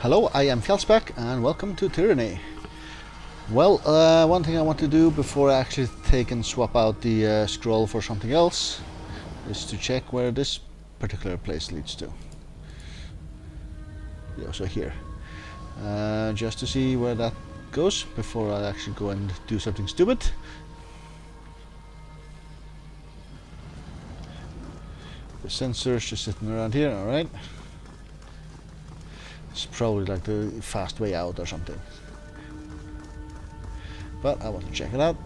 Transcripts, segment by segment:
Hello, I am Fjallsback and welcome to Tyranny. Well, one thing I want to do before I actually take and swap out the scroll for something else is to check where this particular place leads to. Yeah, so here. Just to see where that goes before I actually go and do something stupid. The sensor's just sitting around here, alright. It's probably like the fast way out or something. But I want to check it out.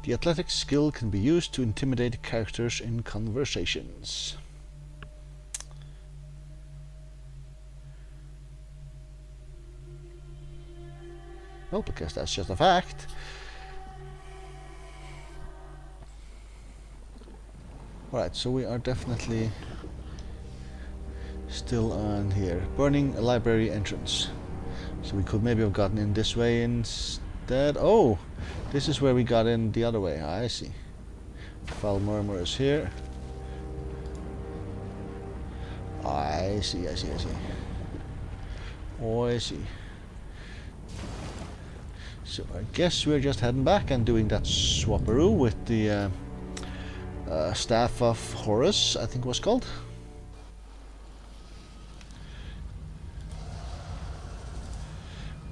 The athletic skill can be used to intimidate characters in conversations. Well, because that's just a fact. Alright, so we are definitely still on here. Burning a library entrance. So we could maybe have gotten in this way instead. Oh! This is where we got in the other way. I see. Foul murmur is here. I see. Oh, I see. So I guess we're just heading back and doing that swapperoo with the Staff of Horus, I think it was called.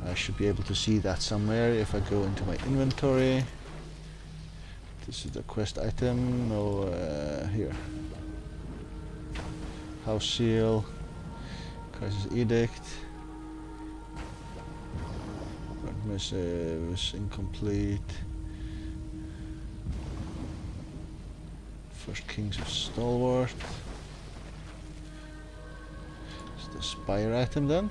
I should be able to see that somewhere if I go into my inventory. This is the quest item. No, here. House seal. Crisis edict. Missive is incomplete. First Kings of Stalwart. It's the Spire item then.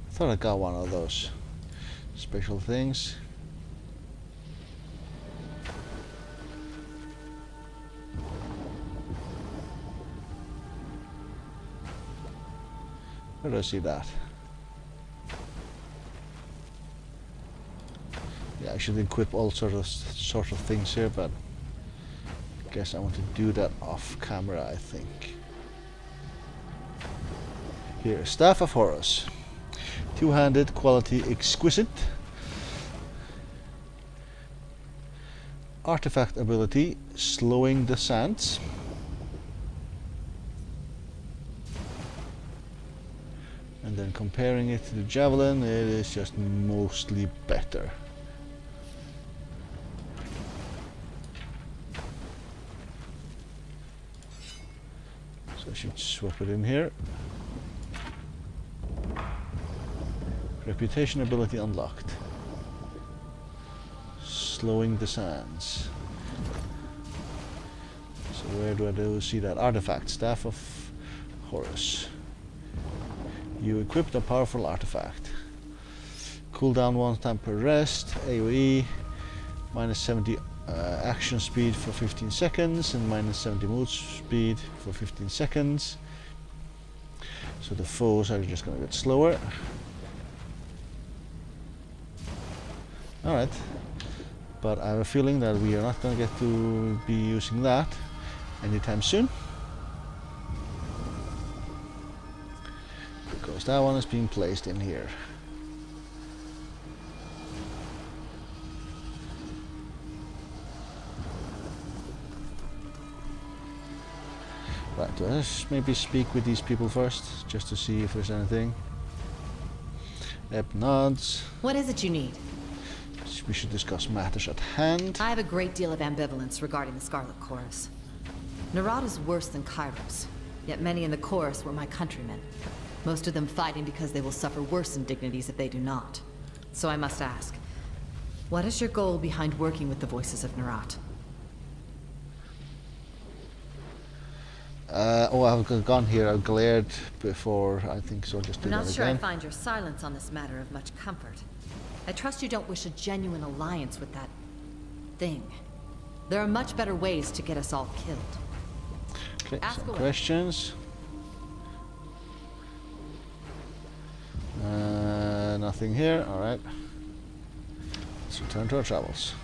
I thought I got one of those special things. Where do I see that? Yeah, I should equip all sort of things here, but I guess I want to do that off camera, I think. Here, Staff of Horus. Two-handed, quality exquisite. Artifact ability, slowing the sands. And then comparing it to the javelin, it is just mostly better. So I should swap it in here. Reputation ability unlocked. Slowing the sands. So where do I see that? Artifact, Staff of Horus. You equipped a powerful artifact. Cooldown 1 time per rest. AoE. Minus 70 action speed for 15 seconds and minus 70 move speed for 15 seconds. So the foes are just going to get slower. Alright, but I have a feeling that we are not going to get to be using that anytime soon, because that one is being placed in here. Right, let's maybe speak with these people first, just to see if there's anything. Ebb nods. What is it you need? We should discuss matters at hand. I have a great deal of ambivalence regarding the Scarlet Chorus. Narad is worse than Kairos, yet many in the Chorus were my countrymen. Most of them fighting because they will suffer worse indignities if they do not. So I must ask, what is your goal behind working with the voices of Narad? Oh, I've gone here. I've glared before, I think, so I'll just do I'm that not again. sure I find your silence on this matter of much comfort. I trust you don't wish a genuine alliance with that thing. There are much better ways to get us all killed. Okay, Ask some away. questions. Nothing here, alright. Let's return to our travels.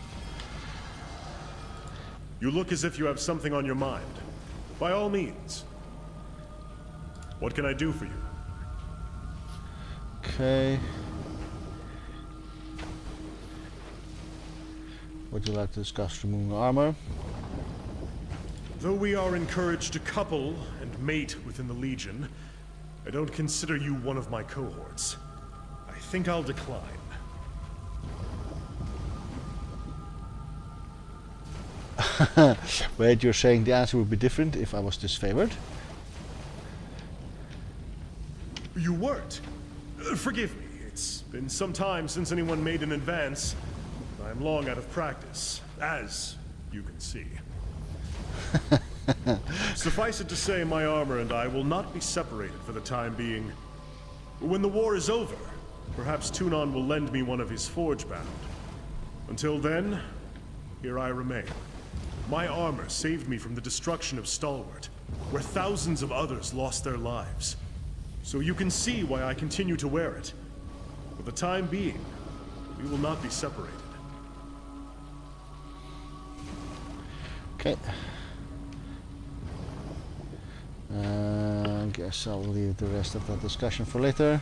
You look as if you have something on your mind. By all means. What can I do for you? Okay. Would you like to discuss removing armor? Though we are encouraged to couple and mate within the Legion, I don't consider you one of my cohorts. I think I'll decline. Wait, you're saying the answer would be different if I was disfavored? You weren't. Forgive me, it's been some time since anyone made an advance. I'm long out of practice, as you can see. Suffice it to say, my armor and I will not be separated for the time being. When the war is over, perhaps Tunon will lend me one of his forge bound. Until then, here I remain. My armor saved me from the destruction of Stalwart, where thousands of others lost their lives. So you can see why I continue to wear it. For the time being, we will not be separated. Okay. I guess I'll leave the rest of that discussion for later.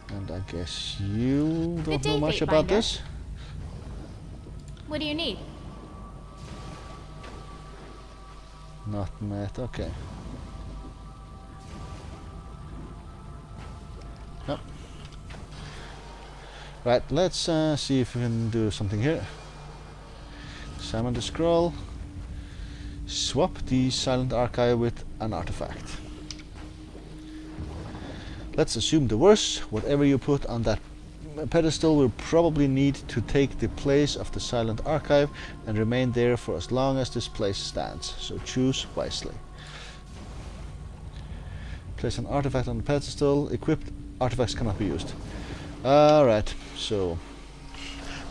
And I guess you don't know much about this? What do you need? Not met, okay. No. Right, let's see if we can do something here. Summon the scroll. Swap the silent archive with an artifact. Let's assume the worst. Whatever you put on that pedestal will probably need to take the place of the silent archive and remain there for as long as this place stands, so choose wisely. Place an artifact on the pedestal. Equipped artifacts cannot be used. Alright, so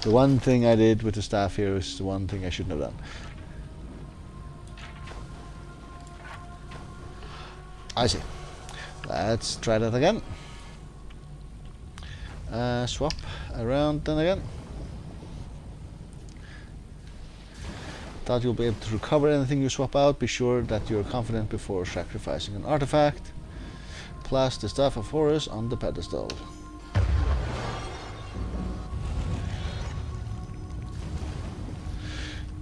the one thing I did with the staff here is the one thing I shouldn't have done. I see. Let's try that again. Swap around then again. Thought you'll be able to recover anything you swap out. Be sure that you're confident before sacrificing an artifact. Place the Staff of Horus on the pedestal.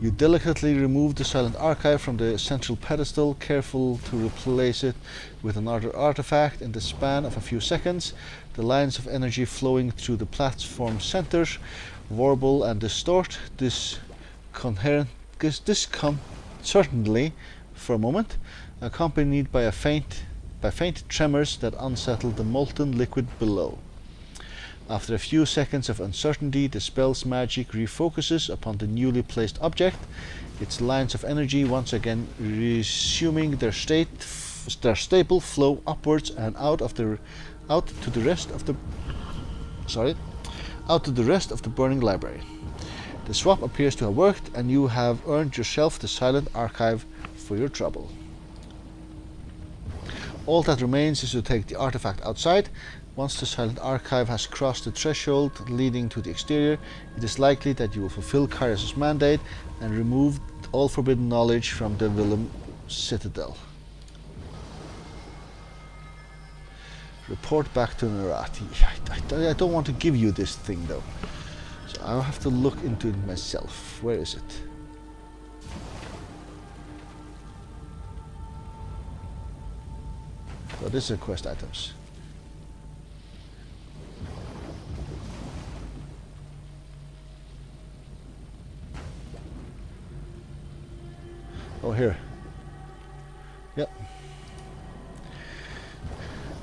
You delicately remove the silent archive from the central pedestal, careful to replace it with another artifact. In the span of a few seconds, the lines of energy flowing through the platform centers warble and distort disconcertingly for a moment, accompanied by faint tremors that unsettle the molten liquid below. After a few seconds of uncertainty, the spell's magic refocuses upon the newly placed object, its lines of energy once again resuming their stable flow upwards and out to the rest of the burning library. The swap appears to have worked, and you have earned yourself the silent archive for your trouble. All that remains is to take the artifact outside. Once the silent archive has crossed the threshold leading to the exterior, it is likely that you will fulfill Kyros's mandate and remove all forbidden knowledge from the Willem Citadel. Report back to Narati. I don't want to give you this thing though, so I'll have to look into it myself. Where is it? So this is quest items. Oh, here. Yep.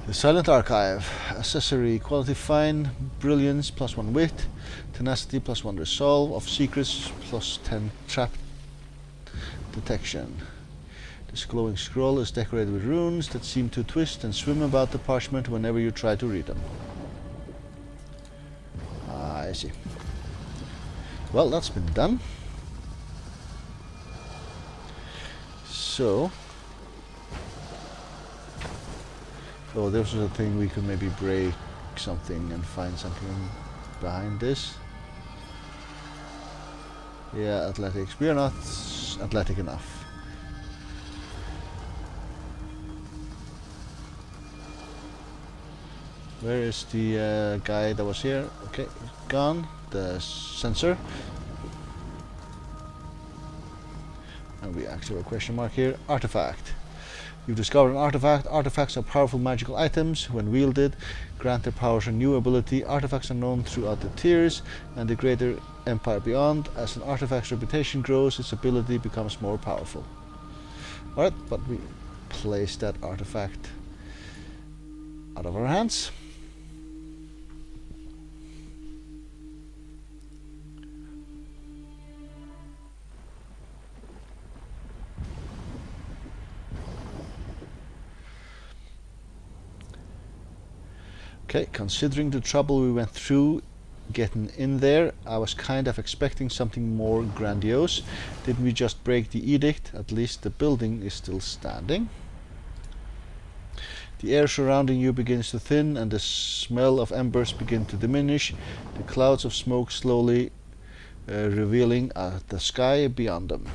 The Silent Archive. Accessory. Quality fine. Brilliance +1 wit. Tenacity +1 resolve. Of secrets +10 trap detection. This glowing scroll is decorated with runes that seem to twist and swim about the parchment whenever you try to read them. I see. Well, that's been done. So, this was a thing we could maybe break something and find something behind this. Yeah, athletics. We are not athletic enough. Where is the guy that was here? Okay, gone. The sensor. And we actually have a question mark here. Artifact. You've discovered an artifact. Artifacts are powerful magical items. When wielded, grant their powers a new ability. Artifacts are known throughout the tiers and the greater empire beyond. As an artifact's reputation grows, its ability becomes more powerful. Alright, but we place that artifact out of our hands. Okay, considering the trouble we went through getting in there, I was kind of expecting something more grandiose. Didn't we just break the edict? At least the building is still standing. The air surrounding you begins to thin and the smell of embers begin to diminish. The clouds of smoke slowly revealing the sky beyond them.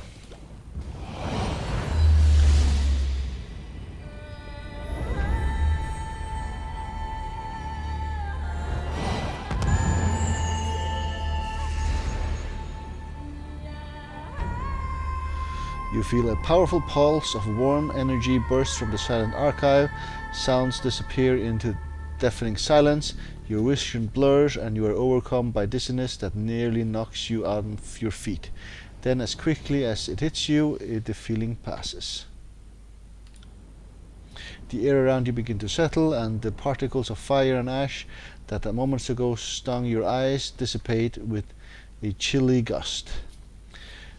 You feel a powerful pulse of warm energy burst from the silent archive. Sounds disappear into deafening silence. Your vision blurs and you are overcome by dizziness that nearly knocks you out of your feet. Then as quickly as it hits you, the feeling passes. The air around you begins to settle and the particles of fire and ash that moments ago stung your eyes dissipate with a chilly gust.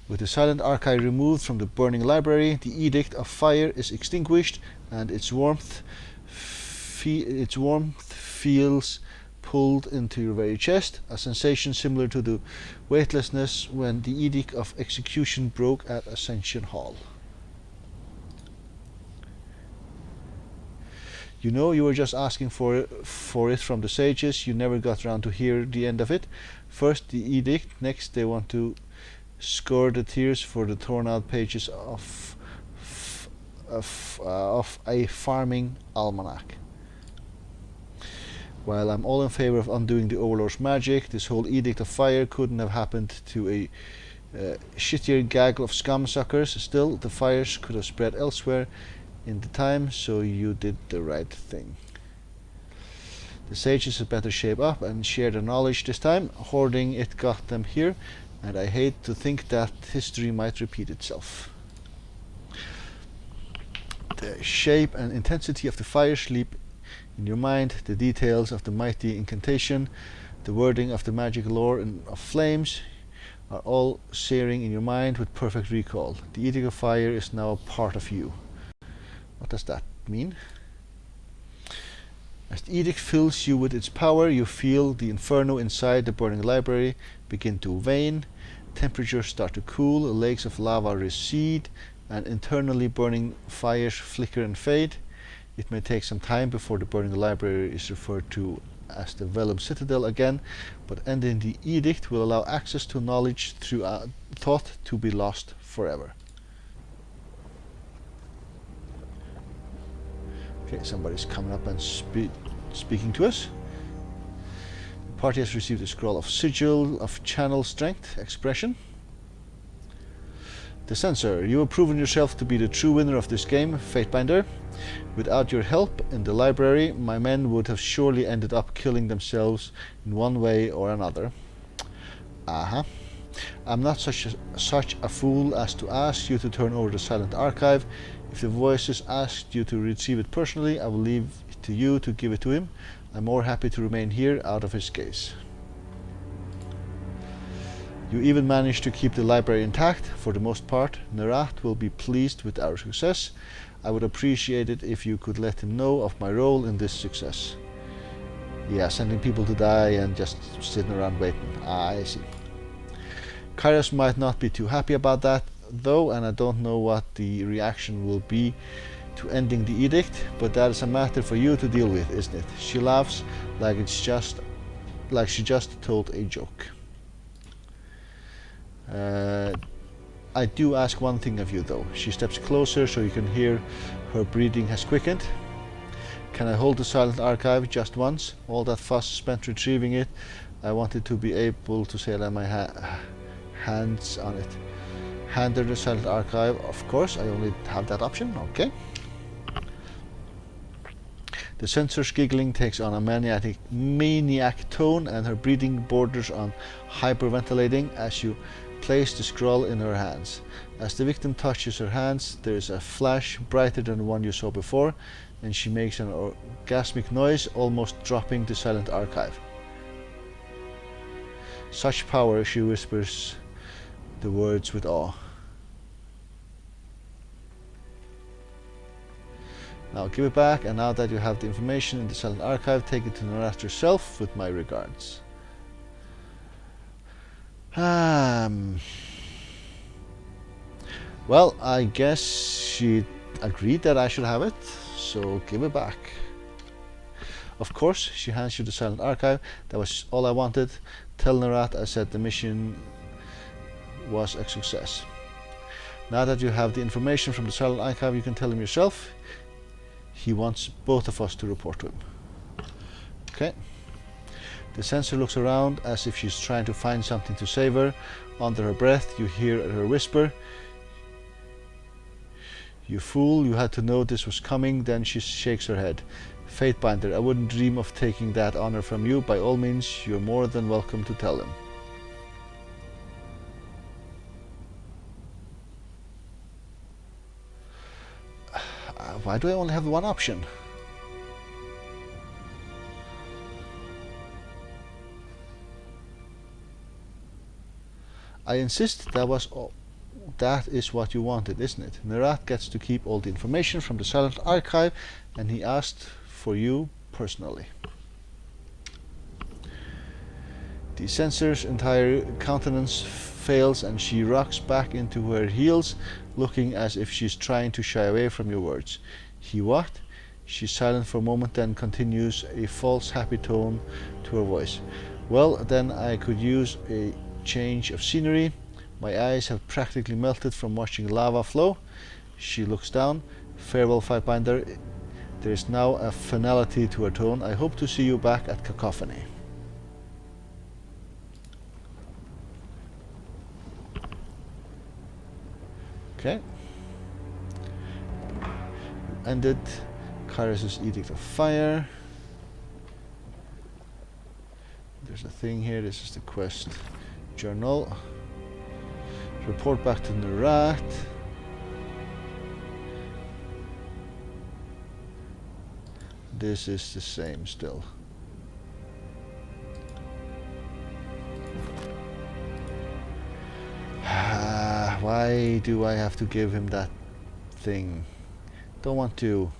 With the silent archive removed from the burning library, the edict of fire is extinguished and its warmth feels pulled into your very chest, a sensation similar to the weightlessness when the edict of execution broke at Ascension Hall. You know you were just asking for it from the sages, you never got around to hear the end of it. First the edict, next they want to scour the tears for the torn out pages of a farming almanac. While I'm all in favor of undoing the Overlord's magic, this whole edict of fire couldn't have happened to a shittier gaggle of scum-suckers. Still, the fires could have spread elsewhere in the time, so you did the right thing. The sages had better shape up and share their knowledge this time. Hoarding it got them here, and I hate to think that history might repeat itself. The shape and intensity of the fires leap in your mind, the details of the mighty incantation, the wording of the magic lore of flames are all searing in your mind with perfect recall. The edict of fire is now a part of you. What does that mean? As the edict fills you with its power, you feel the inferno inside the burning library begin to wane, temperatures start to cool, lakes of lava recede, and internally burning fires flicker and fade. It may take some time before the burning library is referred to as the Vellum Citadel again, but ending the edict will allow access to knowledge thought to be lost forever. Okay, somebody's coming up and speaking to us. The party has received a scroll of sigil of channel strength expression. The censor, you have proven yourself to be the true winner of this game, Fatebinder. Without your help in the library, my men would have surely ended up killing themselves in one way or another. I'm not such a fool as to ask you to turn over the silent archive. If the voices asked you to retrieve it personally, I will leave it to you to give it to him. I'm more happy to remain here out of his gaze. You even managed to keep the library intact for the most part. Nerat will be pleased with our success. I would appreciate it if you could let him know of my role in this success. Yeah, sending people to die and just sitting around waiting. I see. Kairos might not be too happy about that though, and I don't know what the reaction will be to ending the edict, but that is a matter for you to deal with, isn't it? She laughs like she just told a joke. I do ask one thing of you though. She steps closer so you can hear her breathing has quickened. Can I hold the silent archive just once? All that fuss spent retrieving it. I wanted to be able to say that my hands on it. Hand her the silent archive. Of course, I only have that option. Okay. The sensor's giggling takes on a maniac tone, and her breathing borders on hyperventilating as you place the scroll in her hands. As the victim touches her hands, there is a flash brighter than the one you saw before, and she makes an orgasmic noise, almost dropping the silent archive. Such power, she whispers the words with awe. Now give it back, and now that you have the information in the silent archive, take it to Narat yourself with my regards. Well, I guess she agreed that I should have it, so give it back. Of course, she hands you the silent archive. That was all I wanted. Tell Narat I said the mission was a success. Now that you have the information from the silent archive, you can tell him yourself. He wants both of us to report to him. Okay. The sensor looks around as if she's trying to find something to save her. Under her breath, you hear her whisper, "You fool, you had to know this was coming." Then she shakes her head. "Fatebinder, I wouldn't dream of taking that honor from you. By all means, you're more than welcome to tell him." Why do I only have one option? I insist that is what you wanted, isn't it? Narat gets to keep all the information from the silent archive, and he asked for you personally. The sensor's entire countenance fails, and she rocks back into her heels, looking as if she's trying to shy away from your words. He what? She's silent for a moment, then continues, a false happy tone to her voice. Well, then I could use a change of scenery. My eyes have practically melted from watching lava flow. She looks down. Farewell, Fatebinder. There is now a finality to her tone. I hope to see you back at Cacophony. Okay. Ended Kairos' Edict of Fire. There's a thing here. This is the quest journal. Report back to Narat. This is the same still. Why do I have to give him that thing? Don't want to.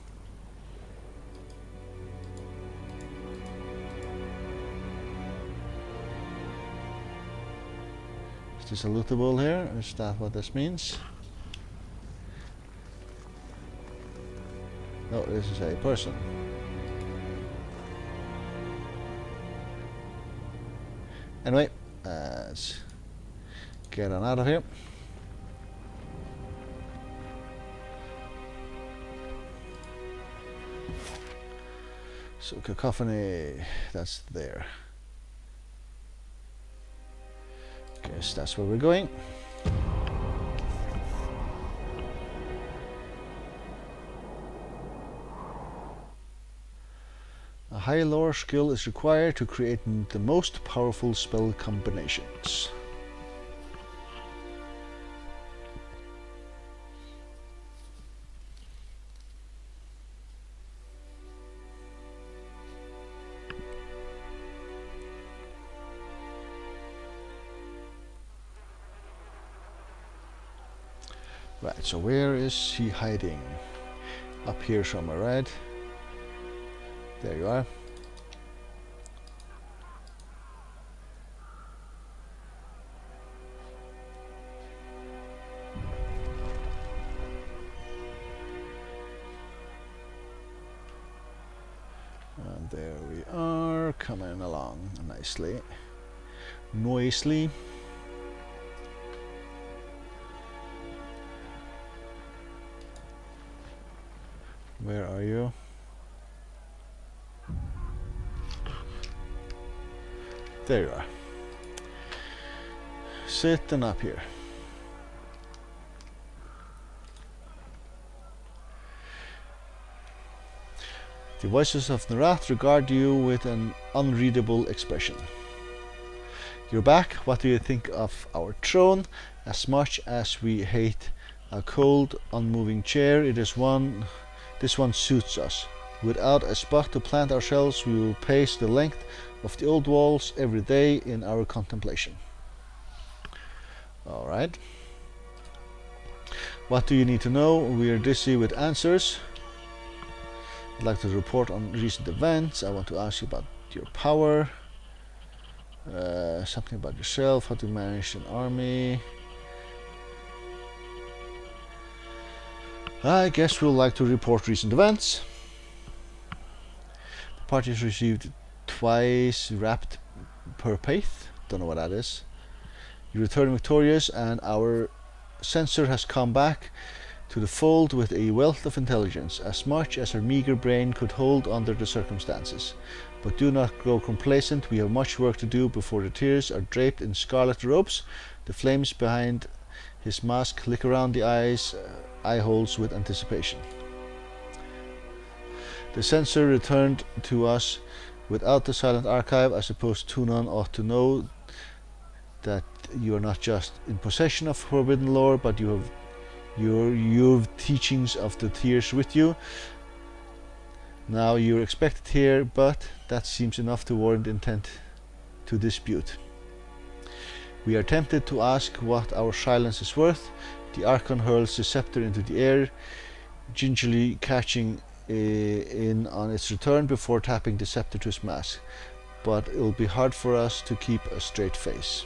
Is this a lootable here? Is that what this means? No, this is a person. Anyway, let's get on out of here. So Cacophony, that's there. Guess that's where we're going. A high lore skill is required to create the most powerful spell combinations. Right, so where is he hiding? Up here somewhere, right? There you are. And there we are, coming along nicely. Noisily. Where are you? There you are. Sitting up here. The voices of Narath regard you with an unreadable expression. You're back. What do you think of our throne? As much as we hate a cold, unmoving chair, this one suits us. Without a spot to plant ourselves, we will pace the length of the old walls every day in our contemplation. Alright. What do you need to know? We are busy with answers. I'd like to report on recent events. I want to ask you about your power. Something about yourself, how to manage an army. I guess we'll like to report recent events. The party has received twice wrapped per paith. Don't know what that is. You return victorious, and our censor has come back to the fold with a wealth of intelligence, as much as her meager brain could hold under the circumstances. But do not grow complacent. We have much work to do before the tears are draped in scarlet robes. The flames behind his mask lick around the eye holes with anticipation. The censor returned to us without the silent archive. I suppose Tunon ought to know that you are not just in possession of forbidden lore, but you have your teachings of the tears with you. Now you're expected here, but that seems enough to warrant intent to dispute. We are tempted to ask what our silence is worth. The Archon hurls his scepter into the air, gingerly catching in on its return before tapping the scepter to his mask. But it will be hard for us to keep a straight face.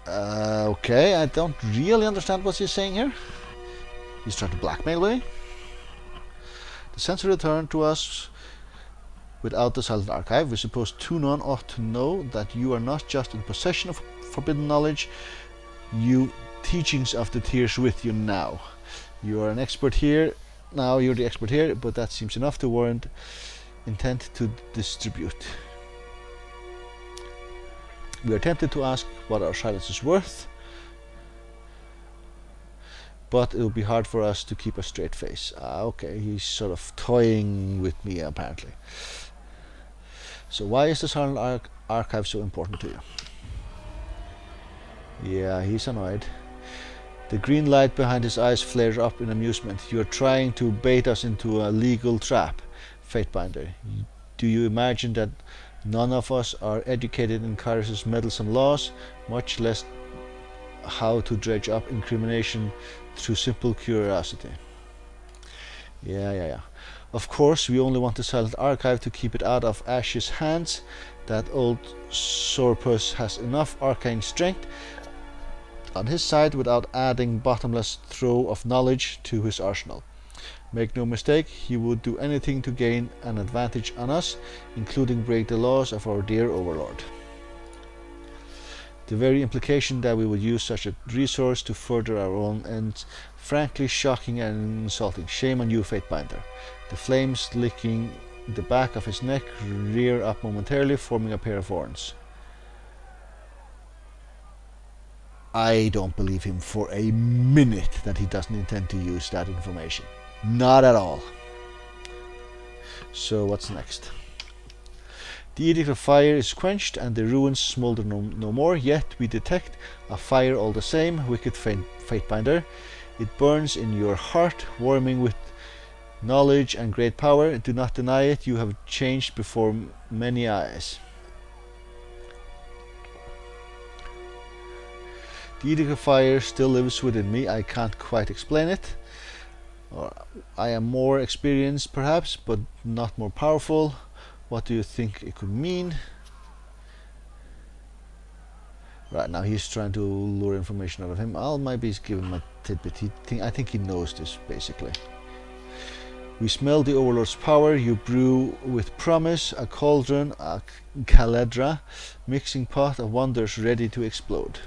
Okay, I don't really understand what he's saying here. He's trying to blackmail me. The censor returned to us without the silent archive. We suppose Tunon ought to know that you are not just in possession of forbidden knowledge, you teachings of the tears with you now. You are an expert here. Now you're the expert here, but that seems enough to warrant intent to distribute. We are tempted to ask what our silence is worth, but it will be hard for us to keep a straight face. Okay, he's sort of toying with me apparently. So why is the silent archive so important to you? Yeah, he's annoyed. The green light behind his eyes flares up in amusement. You are trying to bait us into a legal trap, Fatebinder. Do you imagine that none of us are educated in Kyros's meddlesome laws, much less how to dredge up incrimination through simple curiosity? Yeah. Of course, we only want the silent archive to keep it out of Ash's hands. That old sourpuss has enough arcane strength on his side without adding bottomless trove of knowledge to his arsenal. Make no mistake, he would do anything to gain an advantage on us, including break the laws of our dear overlord. The very implication that we would use such a resource to further our own ends, frankly shocking and insulting. Shame on you, Fatebinder. The flames licking the back of his neck rear up momentarily, forming a pair of horns. I don't believe him for a minute that he doesn't intend to use that information. Not at all. So what's next? The edict of fire is quenched and the ruins smolder no more, yet we detect a fire all the same, wicked Fatebinder. It burns in your heart, warming with knowledge and great power. Do not deny it, you have changed before many eyes. The edict of fire still lives within me. I can't quite explain it. Or I am more experienced perhaps, but not more powerful. What do you think it could mean? Right, now he's trying to lure information out of him. I'll maybe give him a tidbit. I think he knows this basically. We smell the Overlord's power. You brew with promise, a cauldron, a caledra, mixing pot of wonders ready to explode.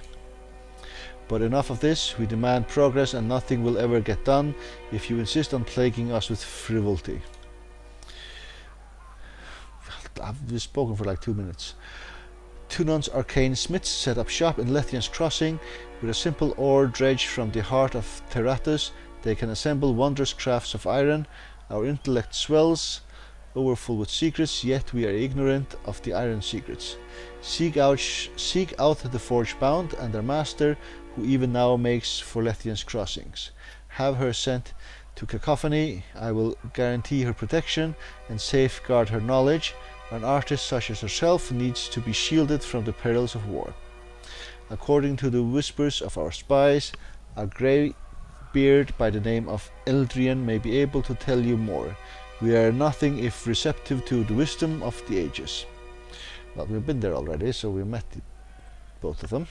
But enough of this. We demand progress, and nothing will ever get done if you insist on plaguing us with frivolity. I've just spoken for like 2 minutes. Tunon's arcane smiths set up shop in Lethian's Crossing. With a simple ore dredged from the heart of Terratus, they can assemble wondrous crafts of iron. Our intellect swells, overfull with secrets, yet we are ignorant of the iron secrets. Seek out the Forge Bound and their master, who even now makes for Lethian's Crossings. Have her sent to Cacophony. I will guarantee her protection and safeguard her knowledge. An artist such as herself needs to be shielded from the perils of war. According to the whispers of our spies, a grey beard by the name of Eldrian may be able to tell you more. We are nothing if receptive to the wisdom of the ages. Well, we've been there already, so we met both of them.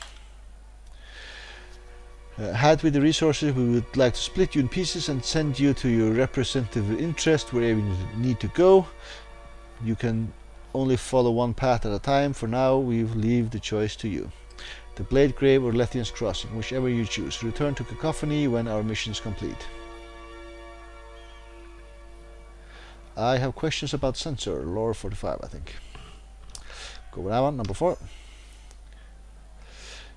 Had we the resources, we would like to split you in pieces and send you to your representative interest wherever you need to go. You can only follow one path at a time. For now, we leave the choice to you. The Blade Grave or Lethian's Crossing, whichever you choose. Return to Cacophony when our mission is complete. I have questions about Censor, Lore 45, I think. Go with that one, number 4.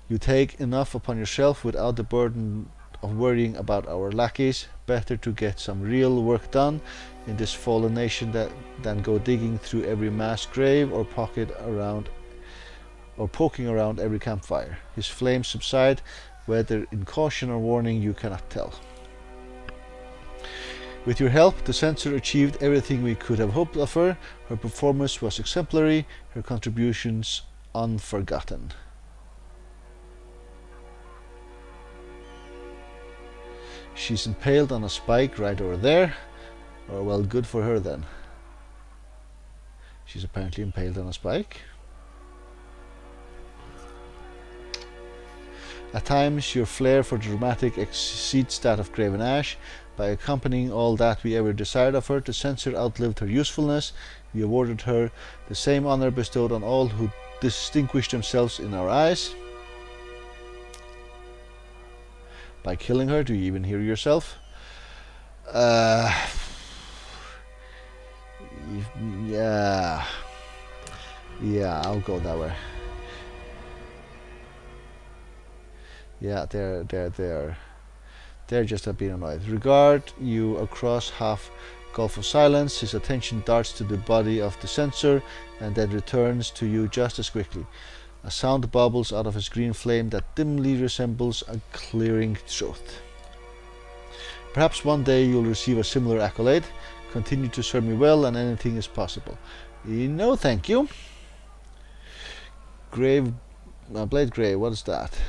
You take enough upon yourself without the burden of worrying about our lackeys. Better to get some real work done in this fallen nation than go digging through every mass grave or poking around every campfire. His flames subside, whether in caution or warning you cannot tell. With your help, the Censor achieved everything we could have hoped of her. Her performance was exemplary, her contributions unforgotten. She's impaled on a spike right over there. Oh, well, good for her then. She's apparently impaled on a spike. At times, your flair for dramatic exceeds that of Graven Ash. By accompanying all that we ever desired of her, the Censor outlived her usefulness. We awarded her the same honor bestowed on all who distinguished themselves in our eyes. By killing her, do you even hear yourself? Yeah, I'll go that way. Yeah, they're just being annoyed. Regard you across half Gulf of Silence. His attention darts to the body of the Censor and then returns to you just as quickly. A sound bubbles out of his green flame that dimly resembles a clearing throat. Perhaps one day you'll receive a similar accolade. Continue to serve me well and anything is possible. No, thank you. Blade Grave, what is that?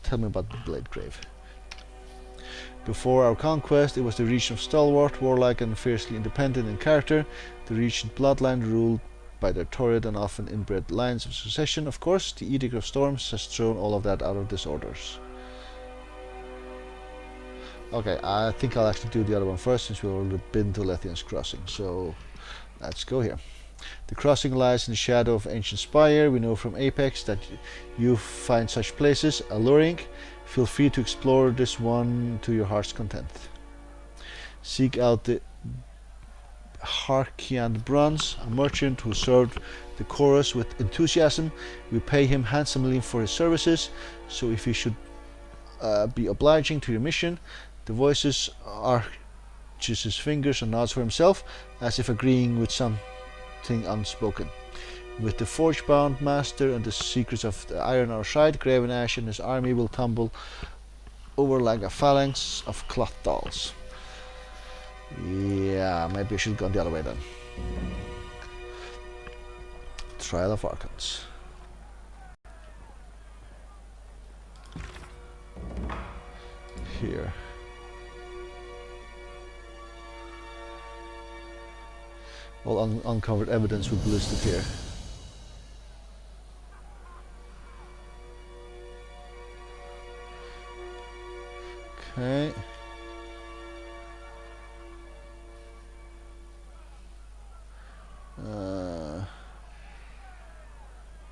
Tell me about the Blade Grave. Before our conquest, it was the region of stalwart, warlike and fiercely independent in character. The region's bloodline ruled by their torrid and often inbred lines of succession. Of course, the Edict of Storms has thrown all of that out of disorders. Okay, I think I'll actually do the other one first since we've already been to Lethian's Crossing. So, let's go here. The crossing lies in the shadow of ancient spire. We know from Apex that you find such places alluring. Feel free to explore this one to your heart's content. Seek out the Harkian Bronze, a merchant who served the chorus with enthusiasm. We pay him handsomely for his services, so if you should be obliging to your mission. The voices arches his fingers and nods for himself, as if agreeing with something unspoken. With the Forge-bound master and the secrets of the iron on our side, Graven Ash and his army will tumble over like a phalanx of cloth dolls. Yeah, maybe I should go the other way then. Trial of Archons. Here. All uncovered evidence will be listed here. Okay.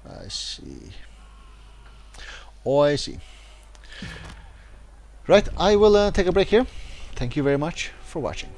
I see. Oh, I see. Right, I will take a break here. Thank you very much for watching.